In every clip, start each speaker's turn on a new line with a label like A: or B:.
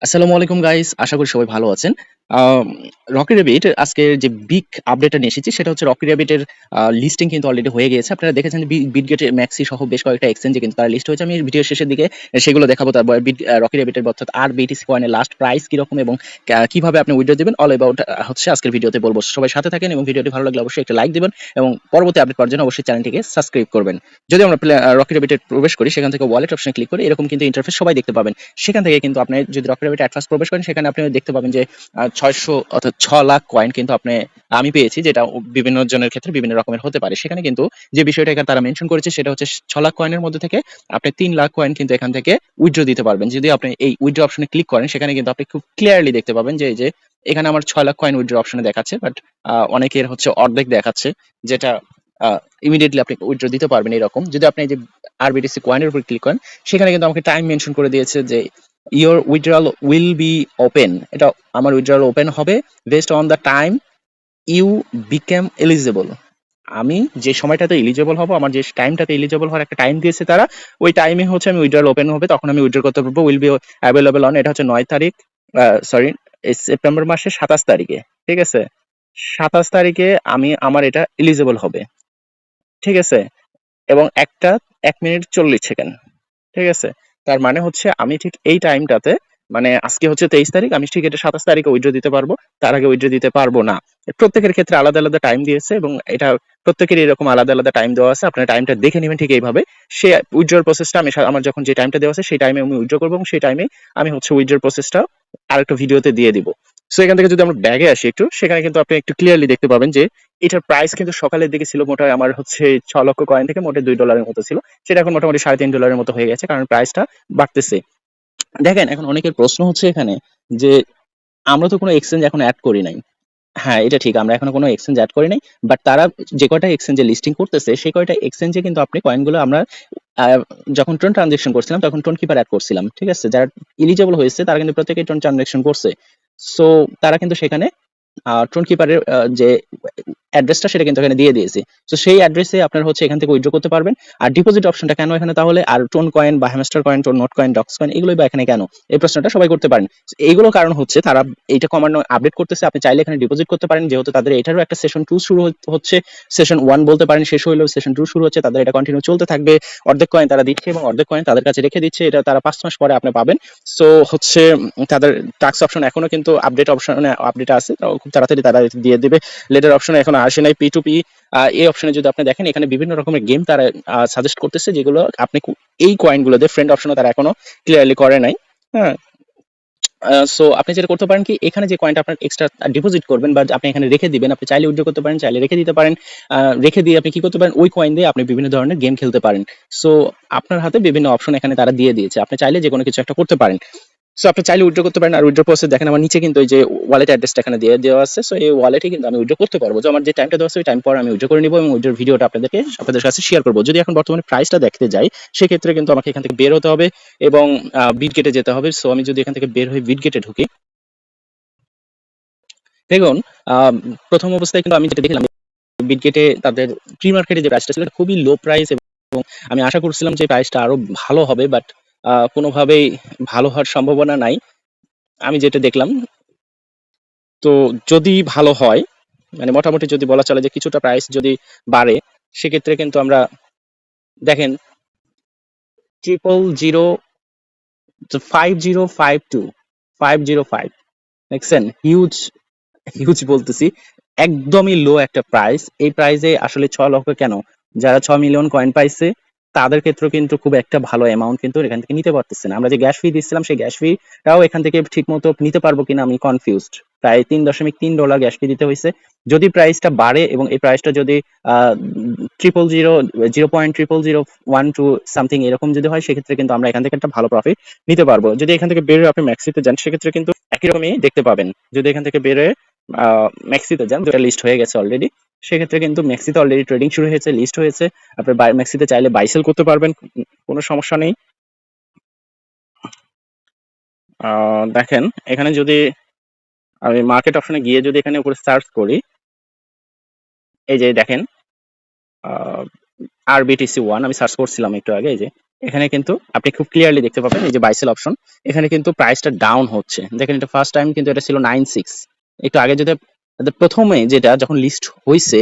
A: আসসালামু আলাইকুম গাইস, আশা করি সবাই ভালো আছেন। আম রকি র‍্যাবিট আজকের যে বিগ আপডেটটা নিয়ে এসেছি সেটা হচ্ছে রকি র‍্যাবিটের লিস্টিং কিন্তু অলরেডি হয়ে গিয়েছে। আপনারা দেখেছেন যে বিটগেট, ম্যাক্সি সহ বেশ কয়েকটা এক্সচেঞ্জে কিন্তু তারা লিস্ট হয়েছে। আমি ভিডিওর শেষের দিকে সেগুলো দেখাবো। তারপর রকি র‍্যাবিটের অর্থাৎ RBTC কয়েনের লাস্ট প্রাইস কিরকম এবং কিভাবে আপনি উইথড্র দিবেন অল অ্যাবাউট হচ্ছে আজকের ভিডিওতে বলবো। সবাই সাথে থাকেন এবং ভিডিওটি ভালো লাগলে অবশ্যই একটা লাইক দিবেন এবং পরবর্তী আপডেট পাওয়ার জন্য অবশ্যই চ্যানেলটিকে সাবস্ক্রাইব করবেন। যদি আমরা রকি র‍্যাবিটে প্রবেশ করি সেখান থেকে ওয়ালেট অপশনে ক্লিক করি এরকম কিন্তু ইন্টারফেস সবাই দেখতে পাবেন। সেখান থেকে কিন্তু আপনি যদি রকি র‍্যাবিট অ্যাট ফার্স্ট প্রবেশ করেন সেখানে আপনি দেখতে পাবেন যে ৬০০ অর্থাৎ ৬ লাখ কয়েন কিন্তু আমি পেয়েছি, যেটা বিভিন্ন জনের ক্ষেত্রে বিভিন্ন রকমের হতে পারে। সেখানে কিন্তু যে বিষয়টা এখানে তারা মেনশন করেছে সেটা হচ্ছে ৬ লাখ কয়েনের মধ্যে থেকে আপনি ৩ লাখ কয়েন কিন্তু এখান থেকে উইথড্র দিতে পারবেন। যদি আপনি এই উইথড্র অপশনে ক্লিক করেন সেখানে কিন্তু আপনি খুব ক্লিয়ারলি দেখতে পাবেন যে এই যে এখানে আমার ৬ লাখ কয়েন উইথড্র অপশনে দেখাচ্ছে, বাট অনেকের হচ্ছে অর্ধেক দেখাচ্ছে, যেটা ইমিডিয়েটলি আপনি উইথড্র দিতে পারবেন এরকম। যদি আপনি এই যে RBTC কয়েনের উপর ক্লিক করেন সেখানে কিন্তু আমাকে টাইম মেনশন করে দিয়েছে যে your withdrawal will be open. এটা আমার উইথড্রয়াল ওপেন হবে based on the time you became eligible. আমি যে সময়টাতে এলিজিবল হব, আমার যে টাইমটাতে এলিজিবল হওয়ার একটা টাইম দিয়েছে তারা, ওই টাইমে হচ্ছে আমি উইথড্রয়াল ওপেন হবে, তখন আমি উইথড্র করতে পারবো। উইল বি অ্যাভেলেবল অন, এটা হচ্ছে ৯ তারিখ, সরি সেপ্টেম্বর মাসের ২৭ তারিখে। ঠিক আছে, ২৭ তারিখে আমার এটা এলিজিবল হবে। ঠিক আছে, এবং ১ মিনিট ৪০ সেকেন্ড। ঠিক আছে, তার মানে হচ্ছে আমি ঠিক এই টাইমটাতে, মানে আজকে হচ্ছে ২৩ তারিখ, আমি ঠিক এটা ২৭ তারিখে উইথড্র দিতে পারবো, তার আগে উইথড্র দিতে পারবো না। প্রত্যেকের ক্ষেত্রে আলাদা আলাদা টাইম দিয়েছে এবং এটা প্রত্যেকের এরকম আলাদা আলাদা টাইম দেওয়া আছে। আপনার টাইমটা দেখে নেবেন ঠিক এইভাবে। সে উইথড্রর প্রসেসটা আমার যখন যে টাইমটা দেওয়া আছে সেই টাইমে আমি উইথড্র করবো এবং সেই টাইমে আমি হচ্ছে উইথড্রর প্রসেসটা আরেকটা ভিডিওতে দিয়ে দিব। সো এখান থেকে যদি আমরা ব্যাগে আসি একটু, সেখানে কিন্তু আপনি একটু ক্লিয়ারলি দেখতে পাবেন যে এটার প্রাইস কিন্তু সকালের দিকে ছিল মোটা আমার হচ্ছে ৬ লক্ষ কয়েন থেকে মোটে $2 মতো ছিল, সেটা এখন মোটামুটি $3.৫ মতো হয়ে গেছে, কারণ প্রাইসটা বাড়তেছে। দেখেন, এখন অনেকের প্রশ্ন হচ্ছে এখানে যে আমরা তো কোনো এক্সচেঞ্জ এখন অ্যাড করি নাই। হ্যাঁ, এটা ঠিক, আমরা এখনো কোনো এক্সচেঞ্জ এড করি নাই। বাট তারা যে কয়টা এক্সচেঞ্জে লিস্টিং করতেছে সেই কয়টা এক্সচেঞ্জে কিন্তু আপনি কয়েনগুলো আমরা আ যখন টোন ট্রানজাকশন করছিলাম তখন টোন কিপার এড করছিলাম। ঠিক আছে? যারা এলিজিবল হয়েছে তারা কিন্তু প্রত্যেকেই টোন ট্রানজাকশন করছে। সো তারা কিন্তু সেখানে টোন কিপারের যে অ্যাড্রেসটা সেটা কিন্তু এখানে দিয়ে দিয়েছি। সো সেই অ্যাড্রেসে আপনারা হচ্ছে এখান থেকে উইথড্র করতে পারবেন। আর ডিপোজিট অপশনটা কেন এখানে তাহলে? আর টোন কয়েন বা Hamster coin, Ton Not coin, Dogs coin এগুলোই বা এখানে কেন? এই প্রশ্নটা সবাই করতে পারেন। এইগুলো কারণ হচ্ছে তারা এইটা কমান্ড আপডেট করতেছে। আপনি চাইলে এখানে ডিপোজিট করতে পারেন। যেহেতু তাদের এটারও একটা সেশন 2 শুরু হচ্ছে। সেশন 1 বলতে পারেন শেষ হইলেও সেশন 2 শুরু হচ্ছে। তাদের এটা কন্টিনিউ চলতে থাকবে। অর্ধেক কয়েন তারা দিচ্ছে এবং অর্ধেক কয়েন তাদের কাছে রেখে দিচ্ছে। এটা তারা ৫ মাস পরে আপনি পাবেন। সো হচ্ছে তাদের টাস্ক অপশন এখনো কিন্তু আপডেট অপশনে আপডেট আছে। তো খুব তাড়াতাড়ি তারা দিয়ে দিবে। লেটার অপশনে এখনো আসে নাই। P2P এই অপশনে যদি আপনি দেখেন এখানে বিভিন্ন রকমের গেম তারা সাজেস্ট করতেছে, যেগুলো আপনি এই কয়েনগুলো দিয়ে ফ্রেন্ড অপশনে তারা এখনো ক্লিয়ারলি করে নাই। হ্যাঁ, সো আপনি যেটা করতে পারেন কি, এখানে যে কয়েনটা আপনার এক্সট্রা ডিপোজিট করবেন বা আপনি এখানে রেখে দিবেন, আপনি চাইলে উইথড্র করতে পারেন, চাইলে রেখে দিতে পারেন। রেখে দিয়ে আপনি কি করতে পারেন, ওই কয়েন দিয়ে আপনি বিভিন্ন ধরনের গেম খেলতে পারেন। সো আপনার হাতে বিভিন্ন অপশন এখানে তারা দিয়ে দিয়েছে, আপনি চাইলে যে কোনো কিছু একটা করতে পারেন। সো আপনি চাইলে উইথড্র করতে পারেন। আর উইথড্র প্রসেস দেখেন আমার নিচে কিন্তু এই যে ওয়ালেট অ্যাড্রেসটা এখানে দিয়ে দেওয়া আছে। সো এই ওয়ালেটে কিন্তু আমি উইথড্র করতে পারবো। যে আমার যে টাইমটা দেওয়া আছে ওই টাইম পর আমি উইথড্র করে নিব এবং উইথড্রর ভিডিওটা আপনাদের কাছে শেয়ার করব। যদি এখন বর্তমানে প্রাইসটা দেখতে যাই সেক্ষেত্রে কিন্তু আমাকে এখান থেকে বের হতে হবে এবং বিটগেটে যেতে হবে। সো আমি যদি এখান থেকে বের হয়ে বিটগেটে ঢুকি, দেখুন আম প্রথম অবস্থায় কিন্তু আমি যেটা দেখলাম বিটগেটে তাদের প্রি মার্কেটে যে প্রাইসটা ছিল এটা খুবই লো প্রাইস এবং আমি আশা করছিলাম যে প্রাইসটা আরো ভালো হবে, বাট কোনোভাবেই ভালো হওয়ার সম্ভাবনা নাই। আমি যেটা দেখলাম, তো যদি ভালো হয়, মানে মোটামুটি যদি বলা চলে যে কিছুটা প্রাইস যদি বাড়ে, সেক্ষেত্রে কিন্তু আমরা দেখেন 5005 দেখছেন, হিউজ হিউজ বলতেছি, একদমই লো একটা প্রাইস। এই প্রাইসে আসলে ৬ লক্ষ কেন, যারা ৬ মিলিয়ন কয়েন পাইছে তাদের ক্ষেত্রেও কিন্তু খুব একটা ভালো অ্যামাউন্ট কিন্তু এখান থেকে নিতে পারতেছে না। আমরা যে গ্যাস ফি দিচ্ছিলাম সেই গ্যাস ফিটাও এখান থেকে ঠিক মতো নিতে পারবো কিনা আমি কনফিউজড। প্রায় $3.3 গ্যাস ফি দিতে হয়েছে। যদি প্রাইসটা বাড়ে এবং এই প্রাইসটা যদি ট্রিপল জিরো 0.0001 সামথিং এরকম যদি হয়, সেক্ষেত্রে কিন্তু আমরা এখান থেকে একটা ভালো প্রফিট নিতে পারবো। যদি এখান থেকে বের হয়ে আপনি ম্যাক্সিতে যান সেক্ষেত্রে কিন্তু একই রকমই দেখতে পাবেন। যদি এখান থেকে বের হয়ে ম্যাক্সিতে যান, যেটা লিস্ট হয়ে গেছে অলরেডি, সেক্ষেত্রে কিন্তু ম্যাক্সিতে অলরেডি ট্রেডিং শুরু হয়েছে, লিস্ট হয়েছে। আপনি ম্যাক্সিতে চাইলে বাই সেল করতে পারবেন, কোনো সমস্যা নেই। দেখেন এখানে যদি আমি মার্কেট অপশনে গিয়ে যদি এখানে উপরে সার্চ করি, এই যে দেখেন RBTC 1 আমি সার্চ করছিলাম একটু আগে, এই যে এখানে কিন্তু আপনি খুব ক্লিয়ারলি দেখতে পাবেন এই যে বাই সেল অপশন, এখানে কিন্তু প্রাইসটা ডাউন হচ্ছে। দেখেন এটা ফার্স্ট টাইম কিন্তু এটা ছিল 96, একটু আগে যদি প্রথমে যেটা যখন লিস্ট হইছে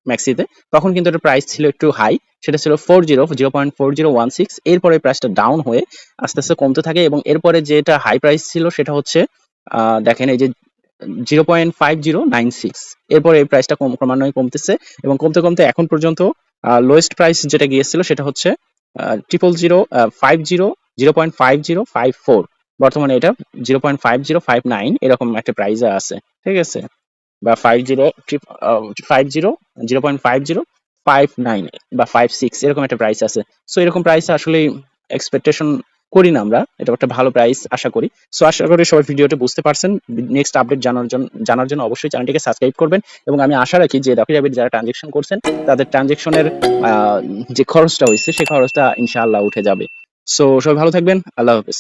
A: ম্যাক্সিতে, তখন কিন্তু এটা প্রাইস ছিল একটু হাই, সেটা ছিল 0.4016। এরপরে প্রাইসটা ডাউন হয়ে আস্তে আস্তে কমতে থাকে এবং এরপরে যেটা হাই প্রাইস ছিল সেটা হচ্ছে দেখেন এই যে 0.5096। এরপরে এই প্রাইসটা ক্রমান্বয়ে কমতেছে এবং কমতে কমতে এখন পর্যন্ত লোয়েস্ট প্রাইস যেটা গিয়েছিল সেটা হচ্ছে 0.50 বর্তমানে এটা 0.5059 এরকম একটা প্রাইসে আছে, ঠিক আছে, বা 0.50 বা 56 এরকম একটা প্রাইস আছে। সো এরকম প্রাইস আসলে এক্সপেকটেশন করি না আমরা, এটা একটা ভালো প্রাইস আশা করি। সো আশা করি সবাই ভিডিওটি বুঝতে পারছেন। নেক্সট আপডেট জানার জন্য অবশ্যই চ্যানেলটিকে সাবস্ক্রাইব করবেন এবং আমি আশা রাখি যে রকি র্যাবিট যারা ট্রানজেকশন করছেন তাদের ট্রানজেকশনের যে খরচটা হয়েছে সেই খরচটা ইনশাআল্লাহ উঠে যাবে। সো সবাই ভালো থাকবেন, আল্লাহ হাফেজ।